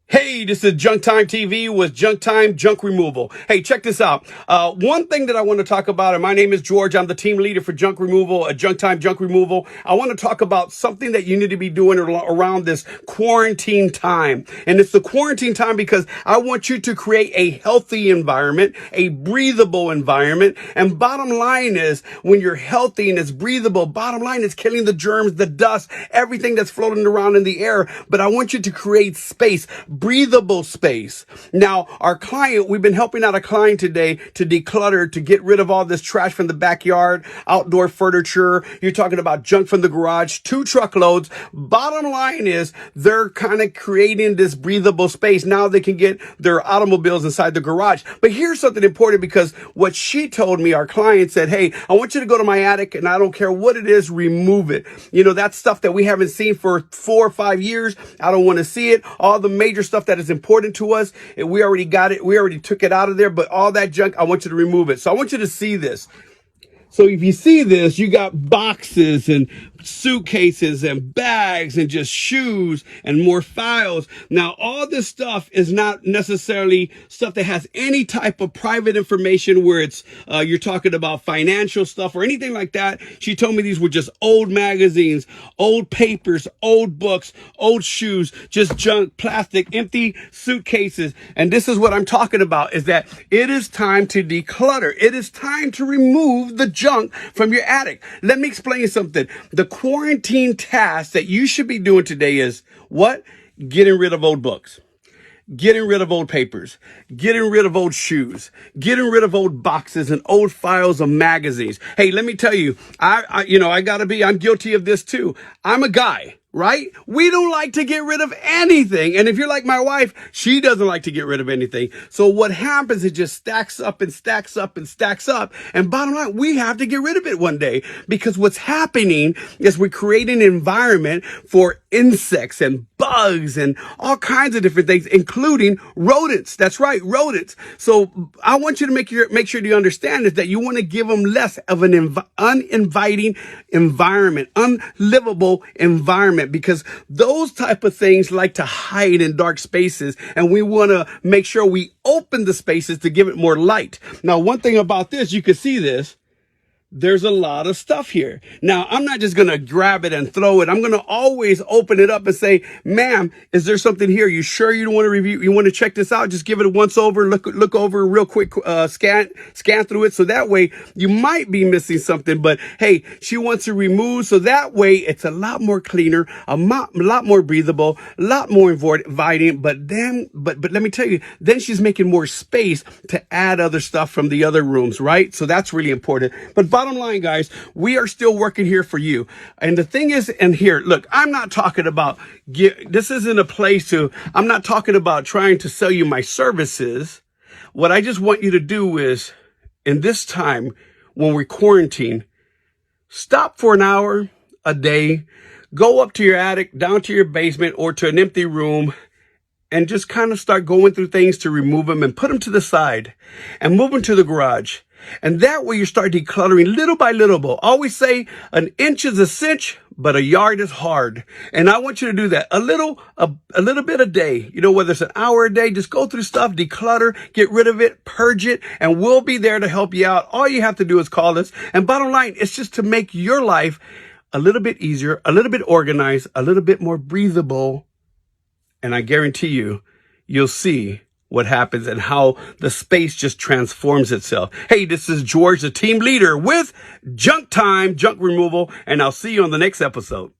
Hey, this is Junk Time TV with Junk Time Junk Removal. Hey, check this out. One thing that I want to talk about, and my name is George. I'm the team leader for Junk Removal at Junk Time Junk Removal. I want to talk about something that you need to be doing around this quarantine time. And it's the quarantine time because I want you to create a healthy environment, a breathable environment. And bottom line is, when you're healthy and it's breathable, bottom line is killing the germs, the dust, everything that's floating around in the air. But I want you to create space, breathable space. Now, our client, we've been helping out a client today to declutter, to get rid of all this trash from the backyard, outdoor furniture. You're talking about junk from the garage, 2 truckloads. Bottom line is they're kind of creating this breathable space. Now they can get their automobiles inside the garage. But here's something important, because what she told me, our client said, hey, I want you to go to my attic and I don't care what it is, remove it. You know, that's stuff that we haven't seen for 4 or 5 years. I don't want to see it. All the major stuff that is important to us, we already got it. We already took it out of there, but all that junk, I want you to remove it. So I want you to see this. So if you see this, you got boxes and suitcases and bags and just shoes and more files. Now, all this stuff is not necessarily stuff that has any type of private information where it's, you're talking about financial stuff or anything like that. She told me these were just old magazines, old papers, old books, old shoes, just junk, plastic, empty suitcases. And this is what I'm talking about, is that it is time to declutter. It is time to remove the junk from your attic. Let me explain something. The quarantine task that you should be doing today is what? Getting rid of old books, getting rid of old papers, getting rid of old shoes, getting rid of old boxes and old files of magazines. Hey, let me tell you, I'm guilty of this too. I'm a guy. Right? We don't like to get rid of anything. And if you're like my wife, she doesn't like to get rid of anything. So what happens, it just stacks up and stacks up and stacks up. And bottom line, we have to get rid of it one day, because what's happening is we're creating an environment for insects and bugs and all kinds of different things, including rodents. That's right, rodents. So I want you to make sure you understand is that you want to give them less of an uninviting environment, unlivable environment, because those type of things like to hide in dark spaces, and we want to make sure we open the spaces to give it more light. Now, one thing about this, you can see this. There's a lot of stuff here. Now, I'm not just going to grab it and throw it. I'm going to always open it up and say, ma'am, is there something here? You sure you don't want to review? You want to check this out? Just give it a once over, look over real quick, scan through it. So that way you might be missing something, but hey, she wants to remove. So that way it's a lot more cleaner, a lot more breathable, a lot more inviting. But let me tell you, then she's making more space to add other stuff from the other rooms, right? So that's really important. But bottom line, guys, we are still working here for you. And the thing is, and here, look, I'm not talking about, this isn't a place I'm not talking about trying to sell you my services. What I just want you to do is, in this time when we're quarantined, stop for an hour a day, go up to your attic, down to your basement, or to an empty room, and just kind of start going through things to remove them and put them to the side and move them to the garage. And that way you start decluttering little by little. Always say an inch is a cinch, but a yard is hard. And I want you to do that a little bit a day. You know, whether it's an hour a day, just go through stuff, declutter, get rid of it, purge it, and we'll be there to help you out. All you have to do is call us. And bottom line, it's just to make your life a little bit easier, a little bit organized, a little bit more breathable. And I guarantee you'll see what happens and how the space just transforms itself. Hey, this is George, the team leader with Junk Time Junk Removal, and I'll see you on the next episode.